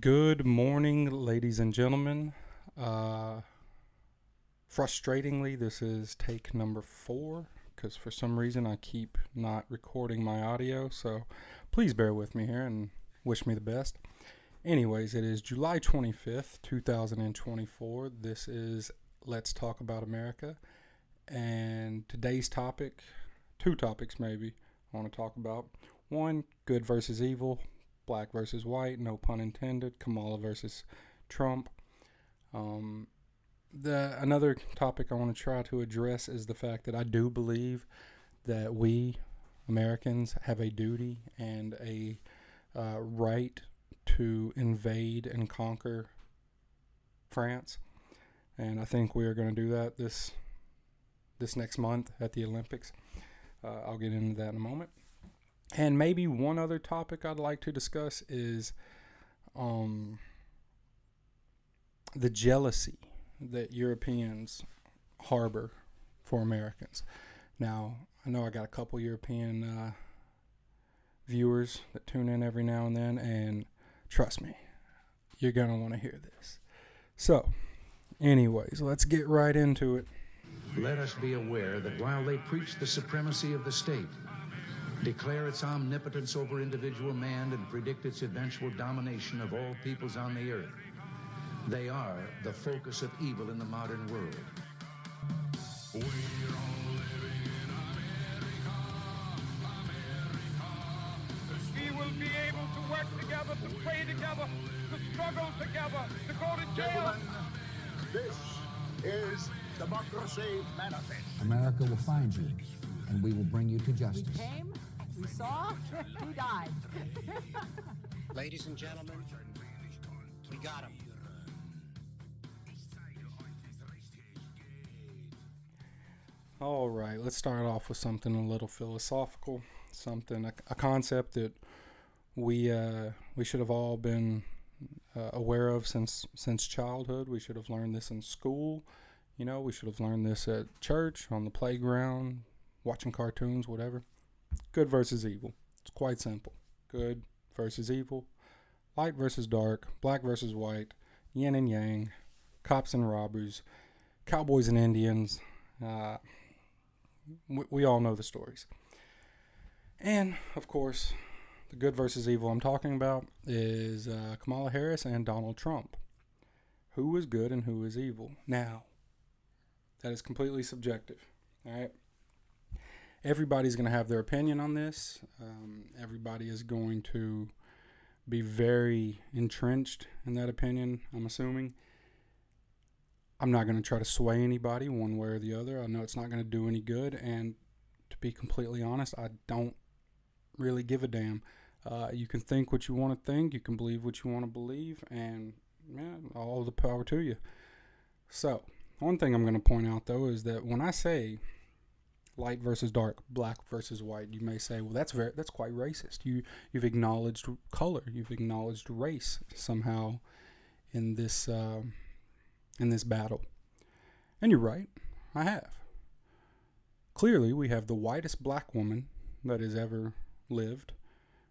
Good morning, ladies and gentlemen. Uh, Frustratingly, this is take number 4 because for some reason I keep not recording my audio, so please bear with me here and wish me the best. Anyways, it is July 25th, 2024. This is Let's Talk About America, and today's topic, two topics maybe, I want to talk about. One, good versus evil, black versus white, no pun intended, Kamala versus Trump. Um, the Another topic I want to try to address is the fact that I do believe that we Americans have a duty and a right to invade and conquer France, and I think we are going to do that this next month at the Olympics. I'll get into that in a moment. And maybe one other topic I'd like to discuss is um, the jealousy that Europeans harbor for Americans. Now, I know I got a couple European viewers that tune in every now and then, and trust me, you're going to want to hear this. So, anyways, let's get right into it. Let us be aware that while they preach the supremacy of the state, declare its omnipotence over individual man, and predict its eventual domination of all peoples on the earth, they are the focus of evil in the modern world. We will be able to work together, to pray together, to struggle together, to go to jail. Gentlemen, this is Democracy Manifest. America will find you, and we will bring you to We justice. came, we saw, we died. Ladies and gentlemen, we got him. All right, let's start off with something a little philosophical, a concept that we should have all been aware of since childhood. We should have learned this in school. You know, we should have learned this at church, on the playground, watching cartoons, whatever. Good versus evil. It's quite simple. Good versus evil. Light versus dark. Black versus white. Yin and Yang. Cops and robbers. Cowboys and Indians. We all know the stories. And, of course, the good versus evil I'm talking about is Kamala Harris and Donald Trump. Who is good and who is evil? Now, that is completely subjective. All right? Everybody's going to have their opinion on this. Everybody is going to be very entrenched in that opinion, I'm assuming. I'm not going to try to sway anybody one way or the other. I know it's not going to do any good, and to be completely honest, I don't really give a damn. You can think what you want to think, you can believe what you want to believe, and all the power to you. So, one thing I'm going to point out, though, is that when I say light versus dark, black versus white, you may say, well, that's quite racist. You've acknowledged color, you've acknowledged race somehow in this battle. And you're right, I have. Clearly, we have the whitest black woman that has ever lived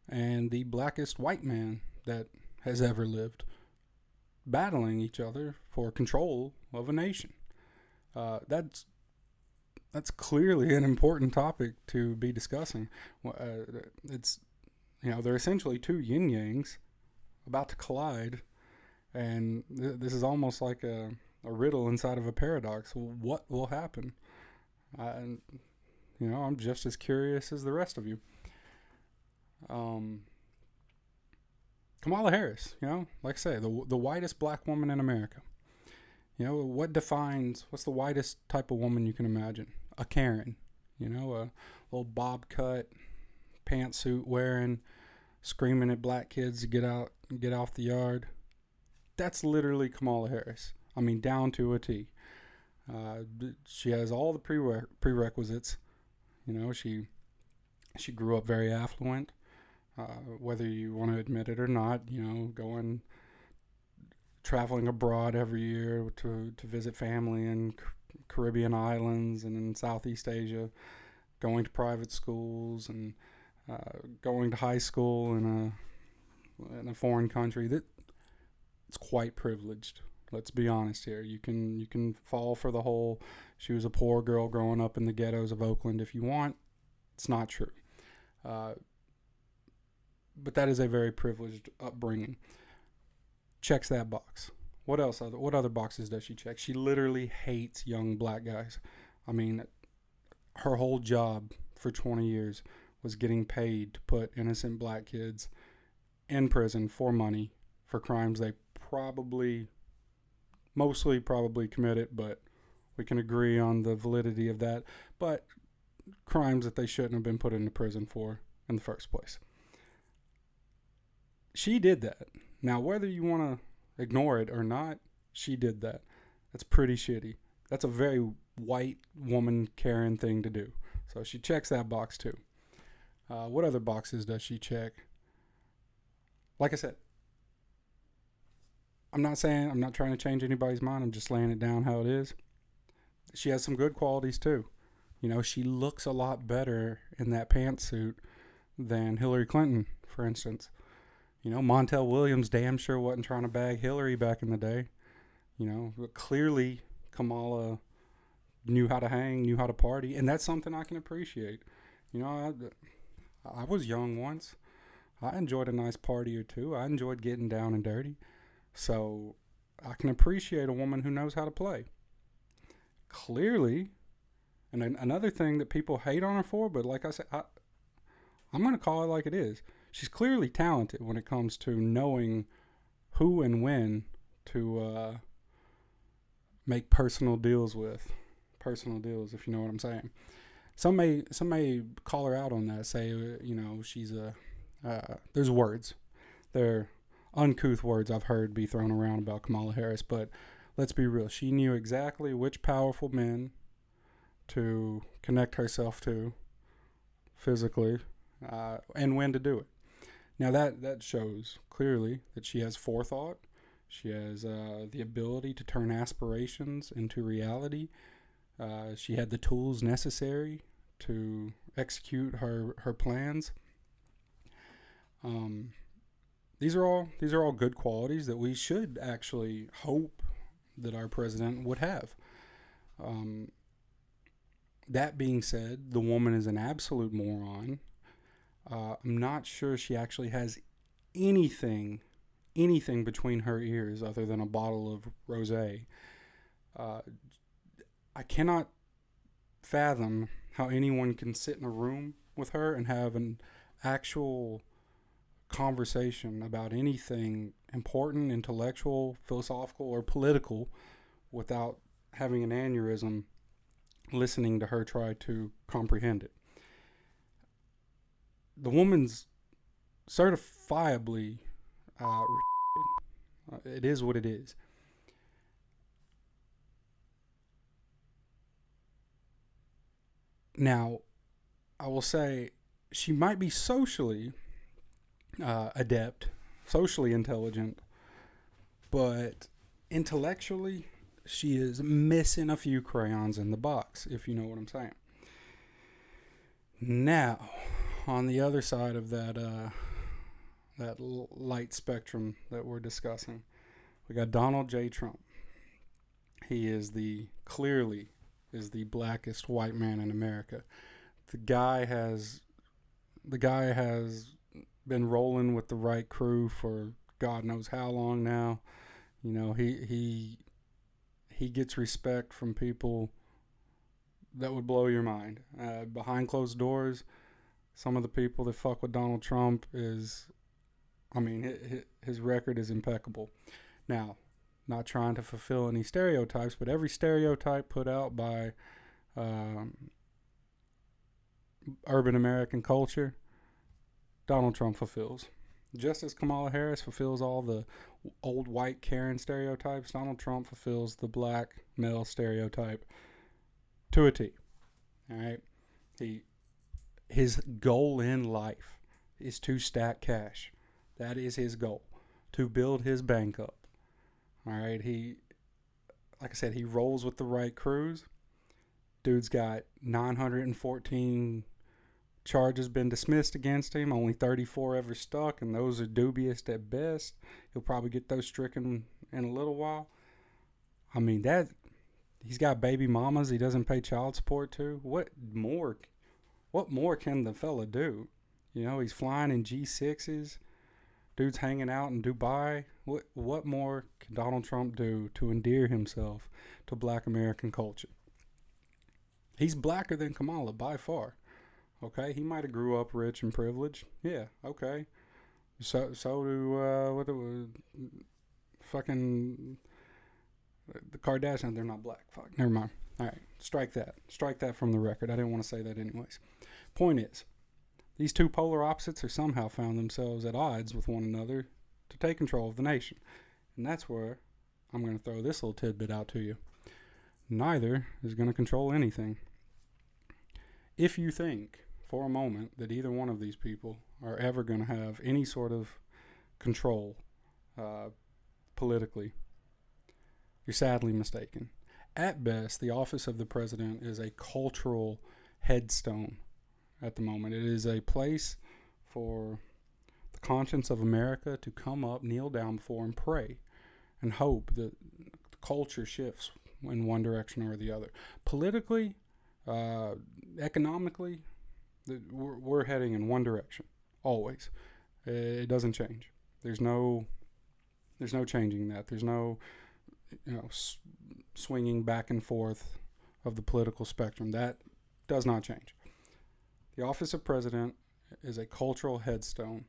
and the blackest white man that has ever lived, battling each other for control of a nation. That's clearly an important topic to be discussing. They're essentially two yin yangs about to collide, and this is almost like a riddle inside of a paradox. What will happen? I'm just as curious as the rest of you. Kamala Harris, like I say, the whitest black woman in America. What's the whitest type of woman you can imagine? A Karen, a little bob cut, pantsuit wearing, screaming at black kids to get off the yard. That's literally Kamala Harris. I mean, down to a T. She has all the prerequisites. She grew up very affluent, whether you want to admit it or not. Traveling abroad every year to visit family in Caribbean islands and in Southeast Asia, going to private schools and going to high school in a foreign country. white privileged. Let's be honest here. You can fall for the whole she was a poor girl growing up in the ghettos of Oakland if you want. It's not true. But that is a very privileged upbringing. Checks that box. What else? What other boxes does she check? She literally hates young black guys. I mean, her whole job for 20 years was getting paid to put innocent black kids in prison for money for crimes they mostly committed, but we can agree on the validity of that. But crimes that they shouldn't have been put into prison for in the first place. She did that. Now, whether you want to ignore it or not, she did that. That's pretty shitty. That's a very white woman Karen thing to do. So she checks that box too. What other boxes does she check? Like I said, I'm not trying to change anybody's mind. I'm just laying it down how it is. She has some good qualities too. You know, she looks a lot better in that pantsuit than Hillary Clinton, for instance. You know, Montel Williams damn sure wasn't trying to bag Hillary back in the day. You know, but clearly Kamala knew how to hang, knew how to party, and that's something I can appreciate. You know, I was young once. I enjoyed a nice party or two. I enjoyed getting down and dirty. So I can appreciate a woman who knows how to play. Clearly, and another thing that people hate on her for, but like I said, I'm going to call it like it is. She's clearly talented when it comes to knowing who and when to make personal deals with. Personal deals, if you know what I'm saying. Some may call her out on that, say, you know, she's there's words. They're uncouth words I've heard be thrown around about Kamala Harris, but let's be real. She knew exactly which powerful men to connect herself to physically and when to do it. Now that shows clearly that she has forethought. She has the ability to turn aspirations into reality. She had the tools necessary to execute her plans. These are all good qualities that we should actually hope that our president would have. That being said, the woman is an absolute moron. I'm not sure she actually has anything between her ears other than a bottle of rosé. I cannot fathom how anyone can sit in a room with her and have an actual conversation about anything important, intellectual, philosophical, or political without having an aneurysm listening to her try to comprehend it. The woman's certifiably it is what it is. Now, I will say she might be socially adept, socially intelligent, but intellectually, she is missing a few crayons in the box, if you know what I'm saying. Now, on the other side of that light spectrum that we're discussing, we got Donald J. Trump. He is clearly the blackest white man in America. The guy has been rolling with the right crew for God knows how long now. You know, he gets respect from people that would blow your mind. Behind closed doors, some of the people that fuck with Donald Trump his record is impeccable. Now, not trying to fulfill any stereotypes, but every stereotype put out by urban American culture, Donald Trump fulfills. Just as Kamala Harris fulfills all the old white Karen stereotypes, Donald Trump fulfills the black male stereotype to a T. All right? His goal in life is to stack cash. That is his goal, to build his bank up. All right, like I said, he rolls with the right crews. Dude's got 914 charges been dismissed against him. Only 34 ever stuck, and those are dubious at best. He'll probably get those stricken in a little while. I mean, that he's got baby mamas he doesn't pay child support to. What more can the fella do? You know, he's flying in G6s. Dude's hanging out in Dubai. What more can Donald Trump do to endear himself to black American culture? He's blacker than Kamala by far. Okay, he might have grew up rich and privileged. Yeah, okay. So do fucking the Kardashians. They're not black. Fuck, never mind. All right, strike that from the record. I didn't want to say that anyways. Point is, these two polar opposites are somehow found themselves at odds with one another to take control of the nation. And that's where I'm going to throw this little tidbit out to you. Neither is going to control anything. If you think for a moment that either one of these people are ever going to have any sort of control politically, you're sadly mistaken. At best, the office of the president is a cultural headstone at the moment. It is a place for the conscience of America to come up, kneel down before, and pray and hope that the culture shifts in one direction or the other. Politically, economically, we're heading in one direction, always. It doesn't change. There's no changing that. There's no swinging back and forth of the political spectrum. That does not change. The office of president is a cultural headstone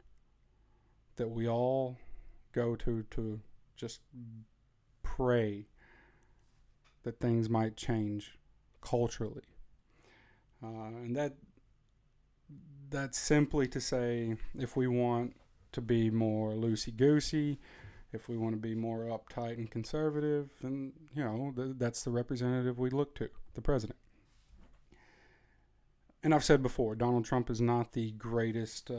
that we all go to just pray that things might change culturally. And that's simply to say, if we want to be more loosey-goosey, if we want to be more uptight and conservative, then, that's the representative we look to, the president. And I've said before, Donald Trump is not the greatest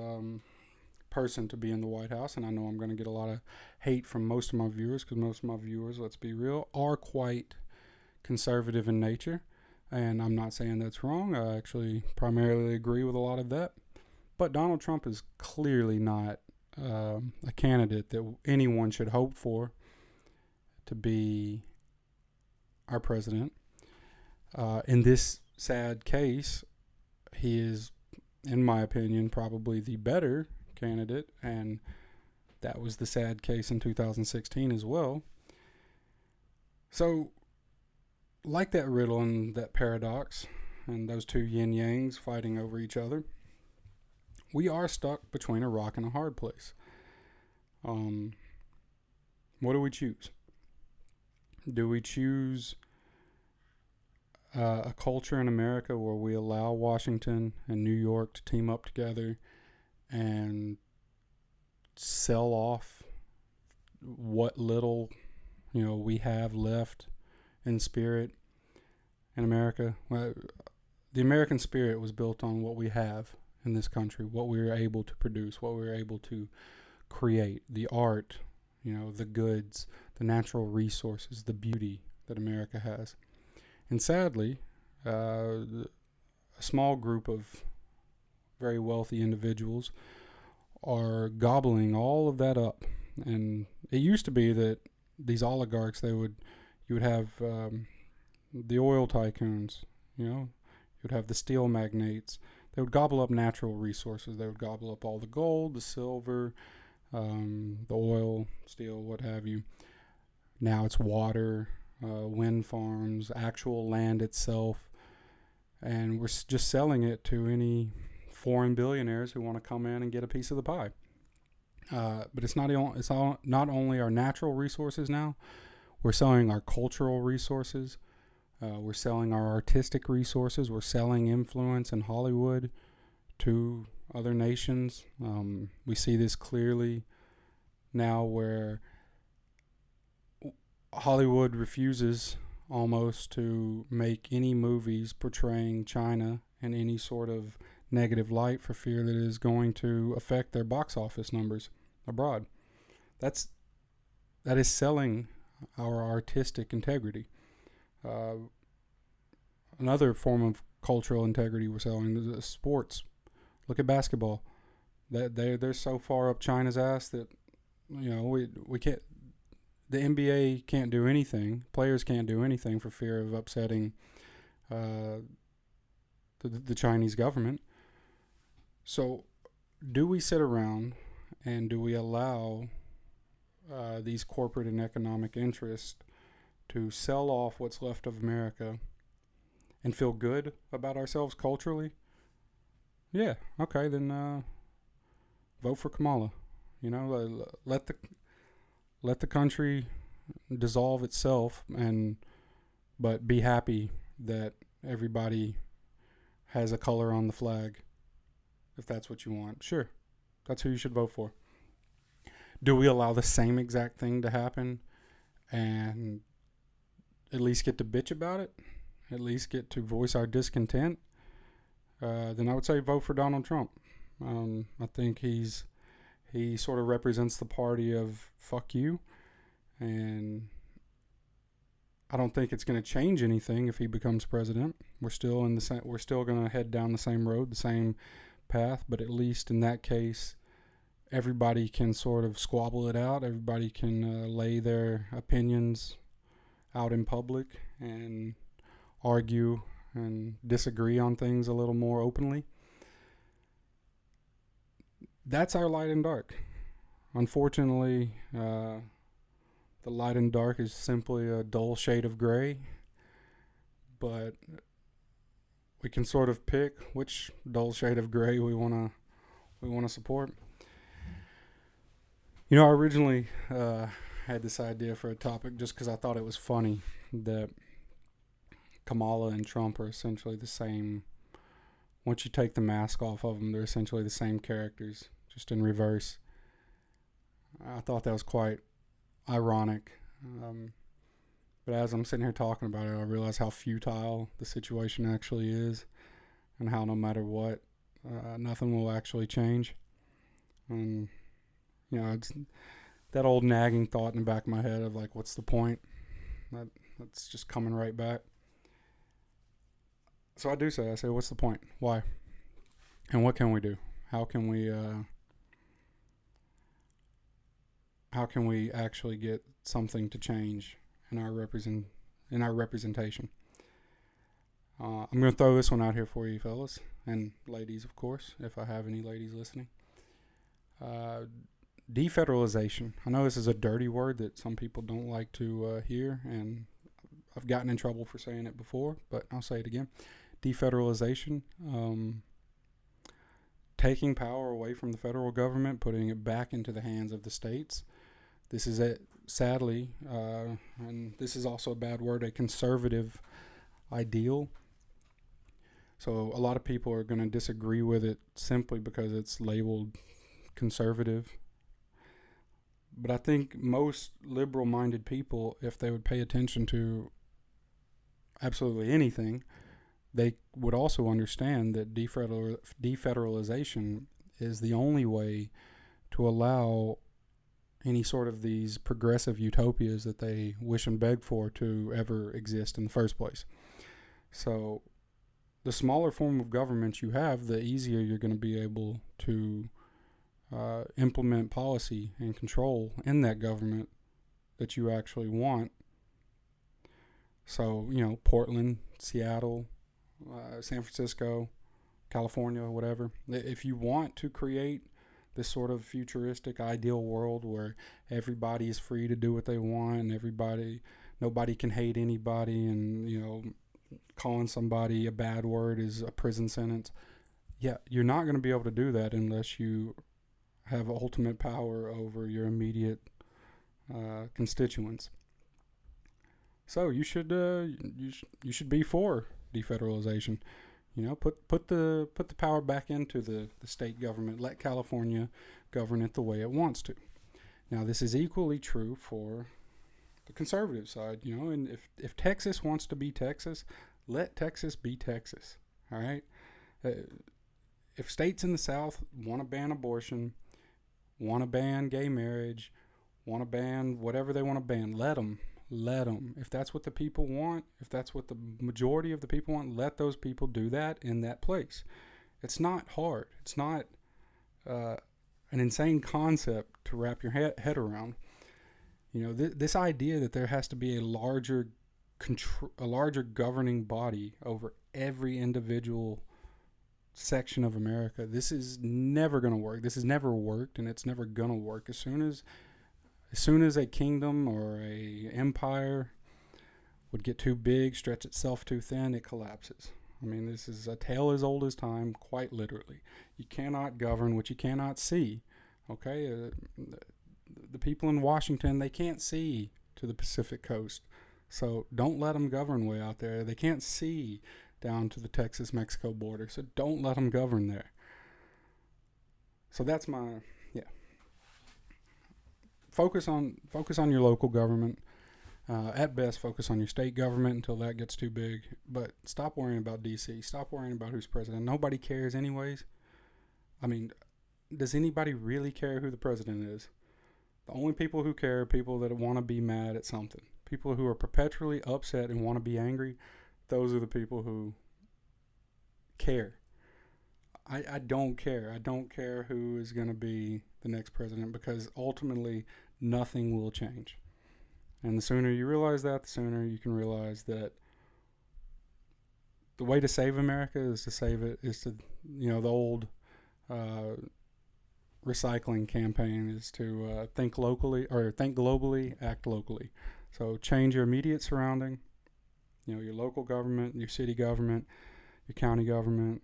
person to be in the White House, and I know I'm going to get a lot of hate from most of my viewers, because most of my viewers, let's be real, are quite conservative in nature. And I'm not saying that's wrong. I actually primarily agree with a lot of that. But Donald Trump is clearly not a candidate that anyone should hope for to be our president. In this sad case, he is, in my opinion, probably the better candidate. And that was the sad case in 2016 as well. So, like that riddle and that paradox and those two yin yangs fighting over each other, we are stuck between a rock and a hard place. What do we choose? Do we choose a culture in America where we allow Washington and New York to team up together and sell off what little we have left in spirit in America? Well, the American spirit was built on what we have in this country, what we were able to produce, what we were able to create, the art, the goods, the natural resources, the beauty that America has. And sadly, a small group of very wealthy individuals are gobbling all of that up. And it used to be that these oligarchs, you would have the oil tycoons, you would have the steel magnates. They would gobble up natural resources. They would gobble up all the gold, the silver, the oil, steel, what have you. Now it's water, wind farms, actual land itself. And we're just selling it to any foreign billionaires who want to come in and get a piece of the pie. But it's not only our natural resources now. We're selling our cultural resources. We're selling our artistic resources. We're selling influence in Hollywood to other nations. We see this clearly now, where Hollywood refuses almost to make any movies portraying China in any sort of negative light for fear that it is going to affect their box office numbers abroad. That is selling our artistic integrity. Another form of cultural integrity we're selling is sports. Look at basketball. They're so far up China's ass that we can't. The NBA can't do anything. Players can't do anything for fear of upsetting the Chinese government. So, do we sit around and do we allow these corporate and economic interests to sell off what's left of America and feel good about ourselves culturally? Yeah, okay, then vote for Kamala. Let the country dissolve itself, but be happy that everybody has a color on the flag. If that's what you want, sure, that's who you should vote for. Do we allow the same exact thing to happen and at least get to bitch about it? At least get to voice our discontent? Then I would say vote for Donald Trump. I think he sort of represents the party of fuck you, and I don't think it's going to change anything if he becomes president. We're still going to head down the same road, the same path, but at least in that case, everybody can sort of squabble it out. Everybody can lay their opinions out in public and argue and disagree on things a little more openly. That's our light and dark. Unfortunately, the light and dark is simply a dull shade of gray, but we can sort of pick which dull shade of gray we want to support. I originally had this idea for a topic just because I thought it was funny that Kamala and Trump are essentially the same. Once you take the mask off of them, they're essentially the same characters, just in reverse. I thought that was quite ironic. But as I'm sitting here talking about it, I realize how futile the situation actually is, and how no matter what, nothing will actually change. And it's that old nagging thought in the back of my head of like, what's the point? That's just coming right back. So I say, what's the point? Why? And what can we do? How can we actually get something to change in our representation? I'm going to throw this one out here for you, fellas, and ladies, of course, if I have any ladies listening. Defederalization. I know this is a dirty word that some people don't like to hear, and I've gotten in trouble for saying it before, but I'll say it again. Defederalization, taking power away from the federal government, putting it back into the hands of the states. This is, sadly, and this is also a bad word, a conservative ideal. So a lot of people are going to disagree with it simply because it's labeled conservative. But I think most liberal-minded people, if they would pay attention to absolutely anything, they would also understand that defederalization is the only way to allow any sort of these progressive utopias that they wish and beg for to ever exist in the first place. So the smaller form of government you have, the easier you're going to be able to implement policy and control in that government that you actually want. So, Portland, Seattle, San Francisco, California, whatever. If you want to create this sort of futuristic ideal world where everybody is free to do what they want and nobody can hate anybody, and, calling somebody a bad word is a prison sentence. Yeah, you're not going to be able to do that unless you have ultimate power over your immediate constituents. So you should be for defederalization. Put the power back into the state government. Let California govern it the way it wants to. Now, this is equally true for the conservative side. And if Texas wants to be Texas, let Texas be Texas. All right. If states in the South want to ban abortion, want to ban gay marriage, want to ban whatever they want to ban, let them. If that's what the people want, if that's what the majority of the people want, let those people do that in that place. It's not hard. It's not an insane concept to wrap your head around. This idea that there has to be a larger governing body over every individual section of America. This is never going to work. This has never worked, and it's never going to work. As soon as a kingdom or a empire would get too big, stretch itself too thin, it collapses. I mean, this is a tale as old as time, quite literally. You cannot govern what you cannot see. Okay? The people in Washington, they can't see to the Pacific coast. So don't let them govern way out there. They can't see down to the Texas-Mexico border. So don't let them govern there. So that's my, Focus on your local government. At best, focus on your state government until that gets too big. But stop worrying about D.C. Stop worrying about who's president. Nobody cares anyways. I mean, does anybody really care who the president is? The only people who care are people that want to be mad at something. People who are perpetually upset and want to be angry, those are the people who care. I don't care. I don't care who is going to be the next president, because ultimately nothing will change. And the sooner you realize that, the sooner you can realize that the way to save America is to the old recycling campaign is to think globally, act locally. So change your immediate surrounding, your local government, your city government, your county government,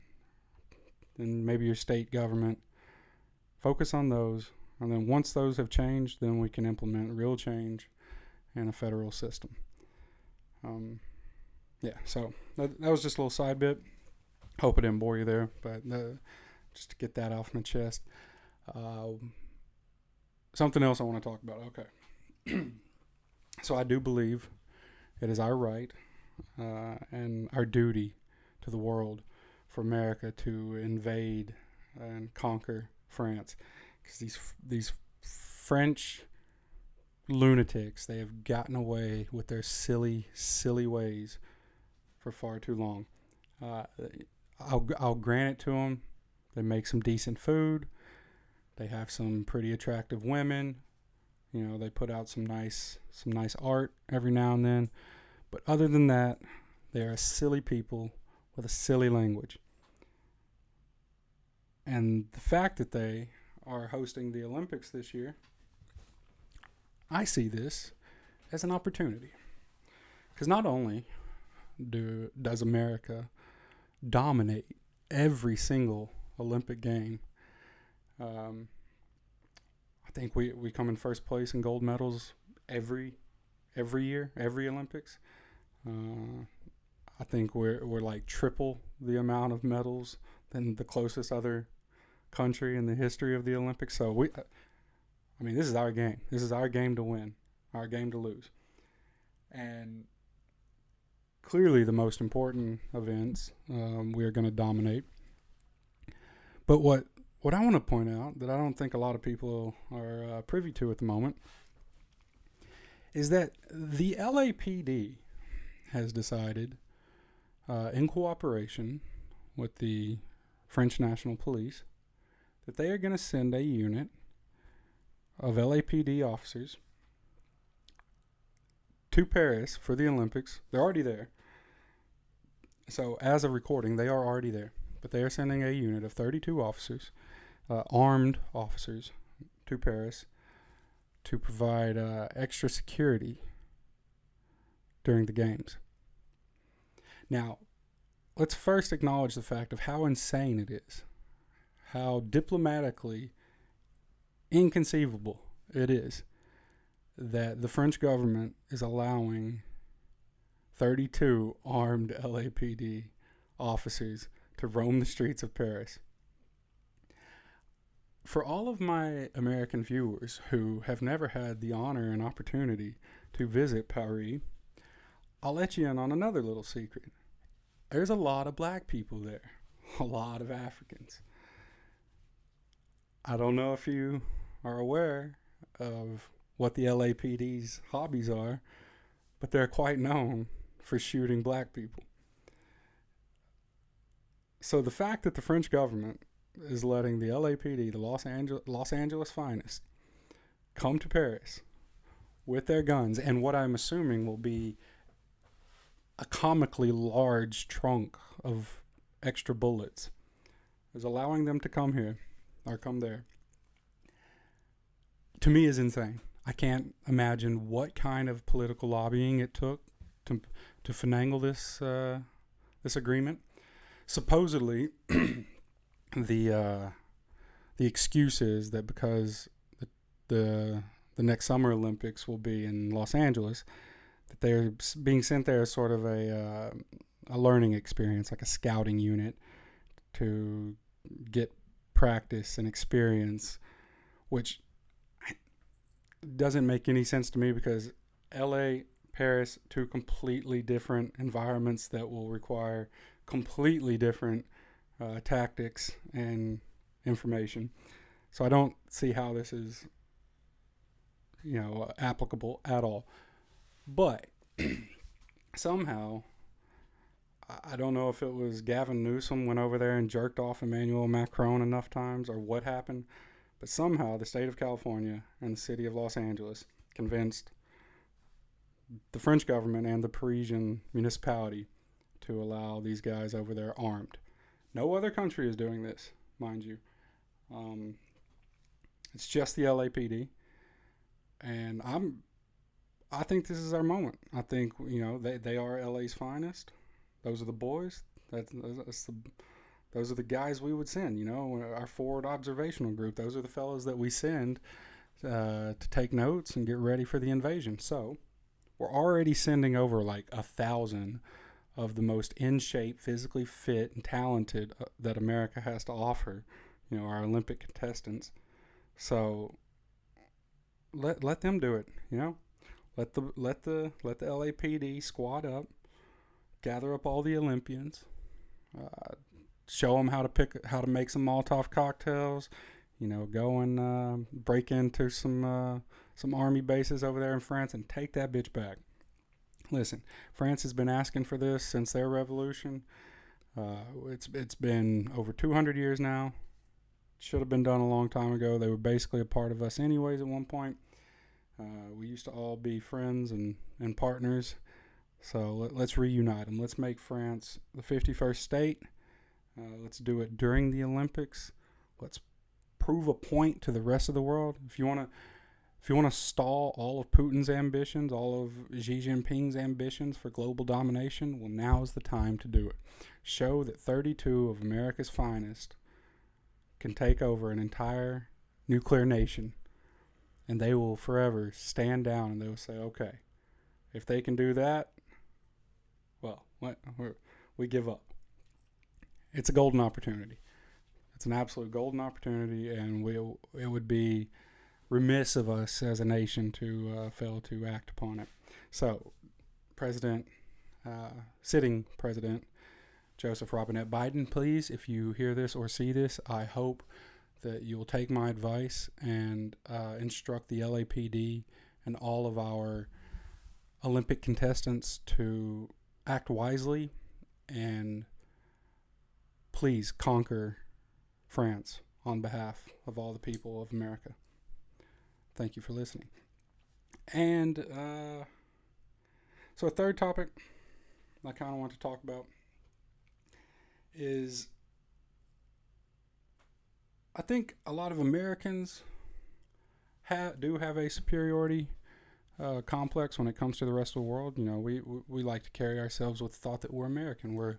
and maybe your state government. Focus on those. And then once those have changed, then we can implement real change in a federal system. So that was just a little side bit. Hope it didn't bore you there, but just to get that off my chest. Something else I want to talk about. Okay. So I do believe it is our right and our duty to the world for America to invade and conquer France. Because these French lunatics, they have gotten away with their silly ways for far too long. I'll grant it to them. They make some decent food. They have some pretty attractive women. They put out some nice art every now and then. But other than that, they are silly people with a silly language. And the fact that they are hosting the Olympics this year, I see this as an opportunity. Because not only does America dominate every single Olympic game, I think we come in first place in gold medals every year, every Olympics. I think we're like triple the amount of medals than the closest other country in the history of the Olympics. So this is our game. This is our game to win, our game to lose. And clearly the most important events we are going to dominate. But what I want to point out that I don't think a lot of people are privy to at the moment is that the LAPD has decided, in cooperation with the French National Police, that they are going to send a unit of LAPD officers to Paris for the Olympics. They're already there. So as of recording, they are already there. But they are sending a unit of 32 officers, armed officers, to Paris to provide extra security during the games. Now, let's first acknowledge the fact of how insane it is, how diplomatically inconceivable it is that the French government is allowing 32 armed LAPD officers to roam the streets of Paris. For all of my American viewers who have never had the honor and opportunity to visit Paris, I'll let you in on another little secret. There's a lot of black people there, a lot of Africans. I don't know if you are aware of what the LAPD's hobbies are, but they're quite known for shooting black people. So the fact that the French government is letting the LAPD, the Los Angeles finest, come to Paris with their guns and what I'm assuming will be a comically large trunk of extra bullets, is allowing them to come here or come there, to me is insane. I can't imagine what kind of political lobbying it took to finagle this agreement. Supposedly, the excuse is that because the next Summer Olympics will be in Los Angeles, that they're being sent there as sort of a learning experience, like a scouting unit, to get practice and experience, which doesn't make any sense to me because LA, Paris, two completely different environments that will require completely different tactics and information. So I don't see how this is, applicable at all. But somehow, I don't know if it was Gavin Newsom went over there and jerked off Emmanuel Macron enough times or what happened, but somehow the state of California and the city of Los Angeles convinced the French government and the Parisian municipality to allow these guys over there armed. No other country is doing this, mind you. It's just the LAPD, and I think this is our moment. I think they are LA's finest. Those are the boys. Those are the guys we would send. Our forward observational group. Those are the fellows that we send to take notes and get ready for the invasion. So we're already sending over like 1,000 of the most in shape, physically fit, and talented that America has to offer. Our Olympic contestants. So let them do it. Let the LAPD squad up, gather up all the Olympians, show them how to make some Molotov cocktails. Go and break into some army bases over there in France and take that bitch back. Listen, France has been asking for this since their revolution. It's been over 200 years now. Should have been done a long time ago. They were basically a part of us anyways at one point. We used to all be friends and partners. So let's reunite them. Let's make France the 51st state. Let's do it during the Olympics. Let's prove a point to the rest of the world. If you want to stall all of Putin's ambitions, all of Xi Jinping's ambitions for global domination, well, now is the time to do it. Show that 32 of America's finest can take over an entire nuclear nation, and they will forever stand down and they will say, okay, if they can do that, well, we give up. It's a golden opportunity. It's an absolute golden opportunity, and it would be remiss of us as a nation to fail to act upon it. So, sitting President Joseph Robinette Biden, please, if you hear this or see this, I hope that you'll take my advice and instruct the LAPD and all of our Olympic contestants to act wisely and please conquer France on behalf of all the people of America. Thank you for listening. And so a third topic I kind of want to talk about is I think a lot of Americans do have a superiority complex when it comes to the rest of the world. We like to carry ourselves with the thought that we're American. We're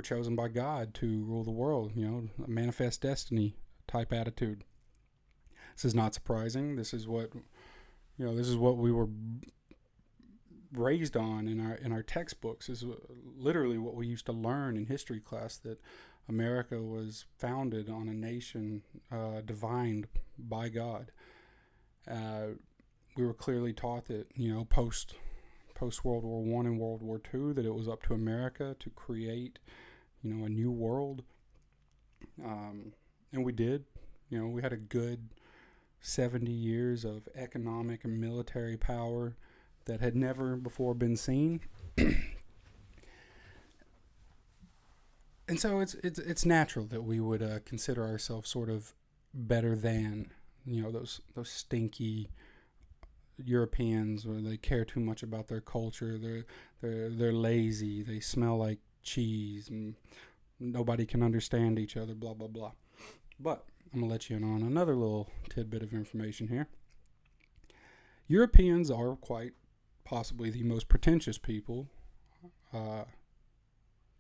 chosen by God to rule the world. A manifest destiny type attitude. This is not surprising. This is what we were raised on in our textbooks. This is literally what we used to learn in history class, that America was founded on a nation divined by God. We were clearly taught that post World War I and World War II that it was up to America to create a new world, and we did. We had a good 70 years of economic and military power that had never before been seen. And so it's natural that we would consider ourselves sort of better than, those stinky Europeans, where they care too much about their culture. They're lazy. They smell like cheese, and nobody can understand each other. Blah blah blah. But I'm gonna let you in on another little tidbit of information here. Europeans are quite possibly the most pretentious people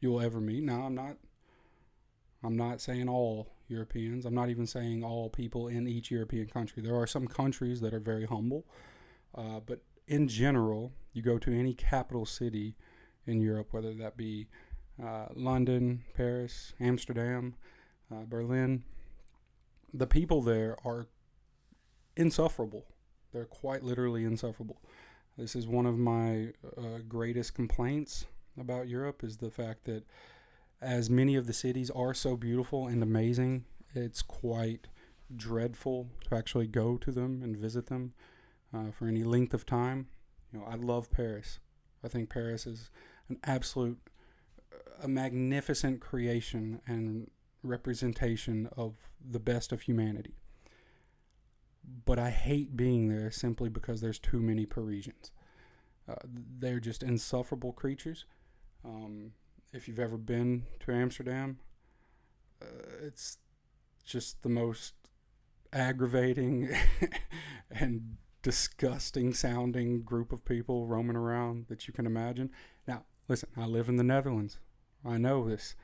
you'll ever meet. Now, I'm not saying all Europeans. I'm not even saying all people in each European country. There are some countries that are very humble, but in general, you go to any capital city in Europe, whether that be London, Paris, Amsterdam, Berlin, the people there are insufferable. They're quite literally insufferable. This is one of my greatest complaints about Europe, is the fact that as many of the cities are so beautiful and amazing, it's quite dreadful to actually go to them and visit them for any length of time. I love Paris. I think Paris is an absolute, a magnificent creation and representation of the best of humanity. But I hate being there simply because there's too many Parisians. They're just insufferable creatures. If you've ever been to Amsterdam, it's just the most aggravating and disgusting sounding group of people roaming around that you can imagine. Now, listen, I live in the Netherlands. I know this.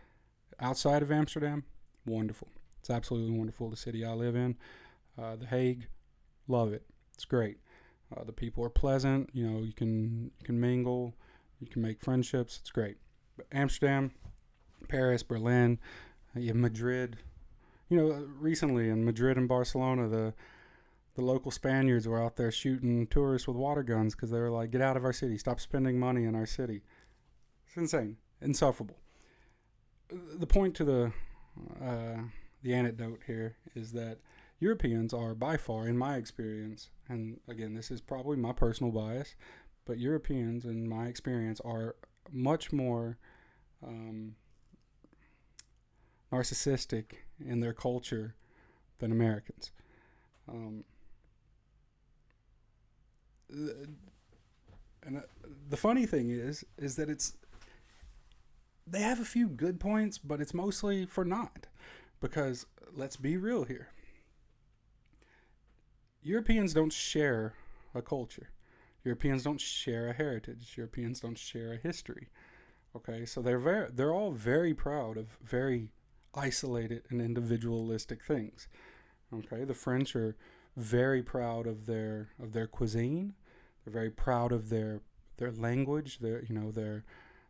Outside of Amsterdam, wonderful. It's absolutely wonderful, the city I live in. The Hague, love it. It's great. The people are pleasant. You can mingle. You can make friendships. It's great. But Amsterdam, Paris, Berlin, Madrid. Recently in Madrid and Barcelona, the local Spaniards were out there shooting tourists with water guns because they were like, "Get out of our city. Stop spending money in our city." It's insane. Insufferable. The point to the anecdote here is that Europeans are by far, in my experience, and again, this is probably my personal bias, but Europeans, in my experience, are much more narcissistic in their culture than Americans. The funny thing is that they have a few good points, but it's mostly for naught, because let's be real here. Europeans don't share a culture. Europeans don't share a heritage. Europeans don't share a history. Okay, so they're all very proud of very isolated and individualistic things. Okay, the French are very proud of their cuisine. They're very proud of their language, their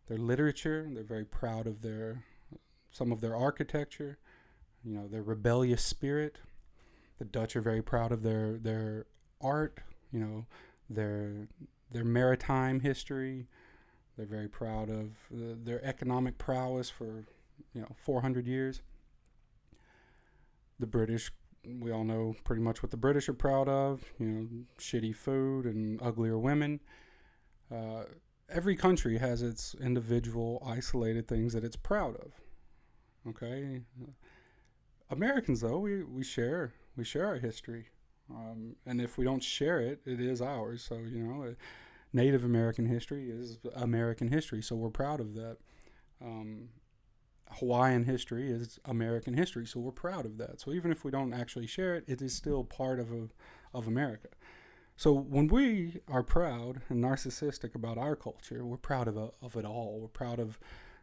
literature. They're very proud of some of their architecture. Their rebellious spirit. The Dutch are very proud of their art. Their maritime history. They're very proud of their economic prowess for 400 years. The British, we all know pretty much what the British are proud of. Shitty food and uglier women. Every country has its individual isolated things that it's proud of. Okay. Americans, though, we share our history, and if we don't share it, it is ours. So Native American history is American history, so we're proud of that. Hawaiian history is American history, so we're proud of that. So even if we don't actually share it, it is still part of America. So when we are proud and narcissistic about our culture, we're proud of it all. We're proud of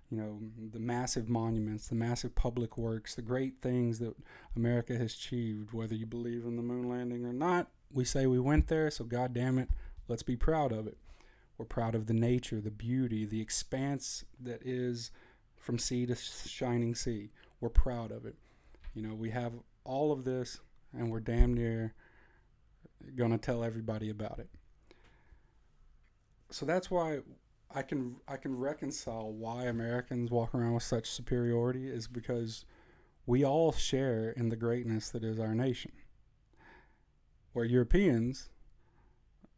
the massive monuments, the massive public works, the great things that America has achieved. Whether you believe in the moon landing or not, we say we went there, so God damn it, let's be proud of it. We're proud of the nature, the beauty, the expanse that is from sea to shining sea. We're proud of it. We have all of this, and we're damn near going to tell everybody about it. So that's why I can reconcile why Americans walk around with such superiority, is because we all share in the greatness that is our nation. Where Europeans,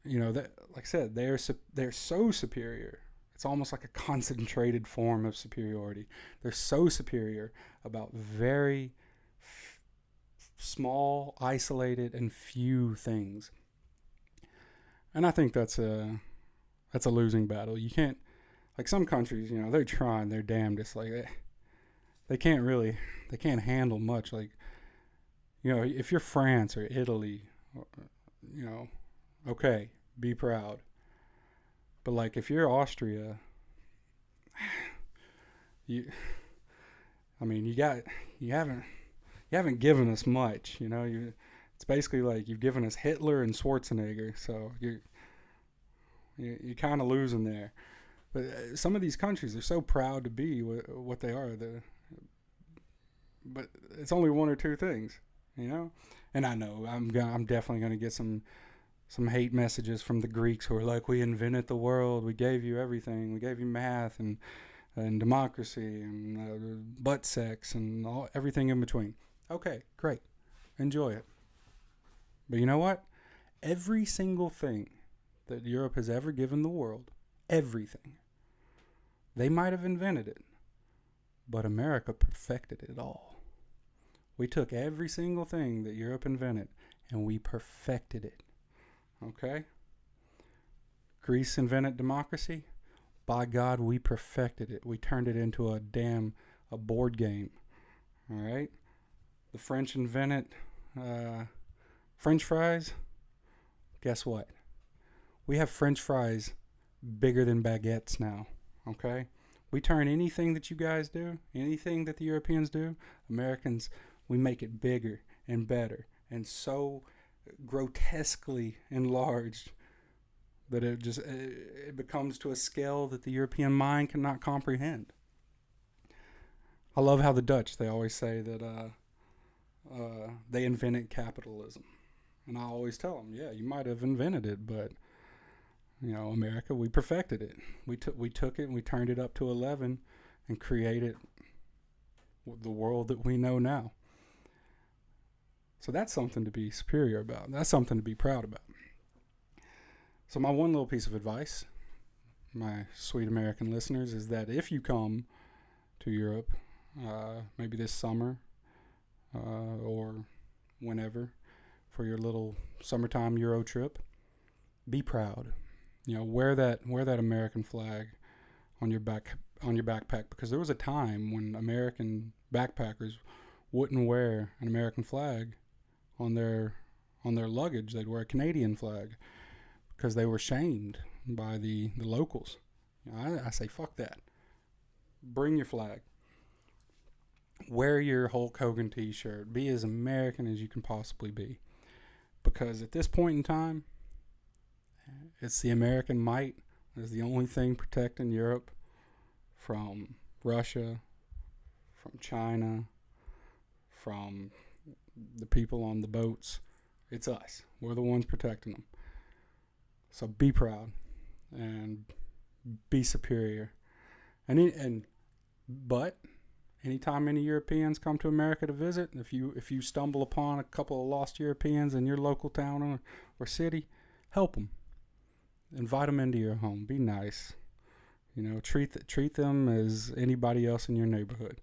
that, like I said, they're so superior. It's almost like a concentrated form of superiority. They're so superior about very small, isolated, and few things. And I think that's a losing battle. You can't, like some countries, they're trying their damnedest. Like they can't handle much. Like, if you're France or Italy, okay, be proud. But like if you're Austria, you haven't given us much. It's basically like you've given us Hitler and Schwarzenegger, so you're kind of losing there. But some of these countries are so proud to be what they are. But it's only one or two things, And I know I'm definitely going to get some hate messages from the Greeks who are like, we invented the world, we gave you everything, we gave you math and democracy and butt sex and everything in between. Okay, great, enjoy it. But you know what? Every single thing that Europe has ever given the world, everything, they might have invented it, but America perfected it all. We took every single thing that Europe invented and we perfected it. Okay? Greece invented democracy. By God, we perfected it. We turned it into a board game. All right? The French invented French fries. Guess what? We have French fries bigger than baguettes now. Okay? We turn anything that you guys do, anything that the Europeans do, Americans, we make it bigger and better and so grotesquely enlarged that it becomes to a scale that the European mind cannot comprehend. I love how the Dutch, they always say that they invented capitalism. And I always tell them, yeah, you might have invented it, but America, we perfected it. We took it and we turned it up to 11 and created the world that we know now. So that's something to be superior about. That's something to be proud about. So my one little piece of advice, my sweet American listeners, is that if you come to Europe, maybe this summer or whenever, for your little summertime Euro trip, be proud. Wear that American flag on your backpack, because there was a time when American backpackers wouldn't wear an American flag on their luggage. They'd wear a Canadian flag because they were shamed by the locals. I say fuck that. Bring your flag. Wear your Hulk Hogan t-shirt. Be as American as you can possibly be, because at this point in time, it's the American might is the only thing protecting Europe from Russia, from China, from the people on the boats. It's us. We're the ones protecting them. So be proud and be superior. But anytime any Europeans come to America to visit, if you stumble upon a couple of lost Europeans in your local town or city, help them. Invite them into your home. Be nice. Treat them as anybody else in your neighborhood,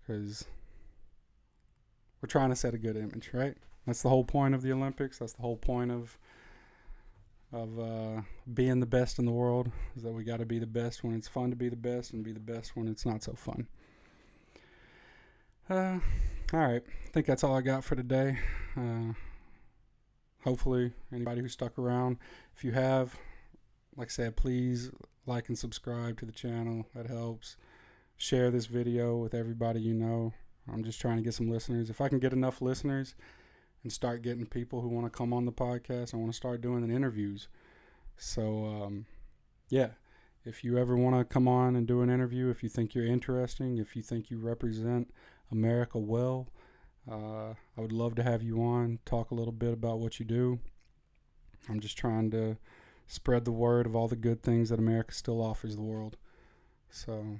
because we're trying to set a good image, right? That's the whole point of the Olympics. That's the whole point of being the best in the world, is that we got to be the best when it's fun to be the best, and be the best when it's not so fun. All right. I think that's all I got for today. Hopefully, anybody who stuck around, if you have, like I said, please like and subscribe to the channel. That helps. Share this video with everybody you know. I'm just trying to get some listeners. If I can get enough listeners and start getting people who want to come on the podcast, I want to start doing the interviews. So, yeah, if you ever want to come on and do an interview, if you think you're interesting, if you think you represent America well, I would love to have you on, talk a little bit about what you do. I'm just trying to spread the word of all the good things that America still offers the world. So,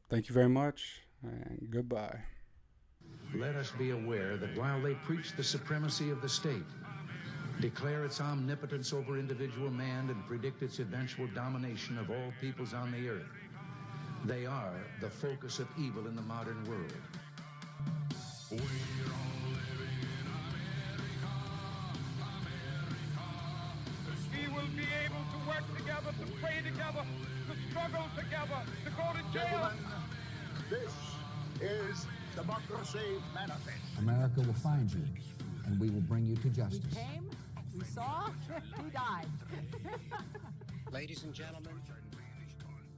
thank you very much, and goodbye. Let us be aware that while they preach the supremacy of the state, declare its omnipotence over individual man, and predict its eventual domination of all peoples on the earth. They are the focus of evil in the modern world. We will be able to work together, to pray together, to struggle together, to go to jail. Gentlemen, this is Democracy Manifest. America will find you, and we will bring you to We justice. came, we saw, who died? Ladies and gentlemen,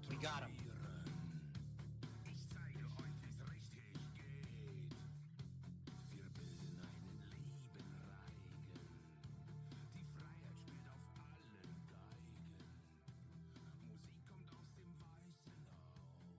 we got him.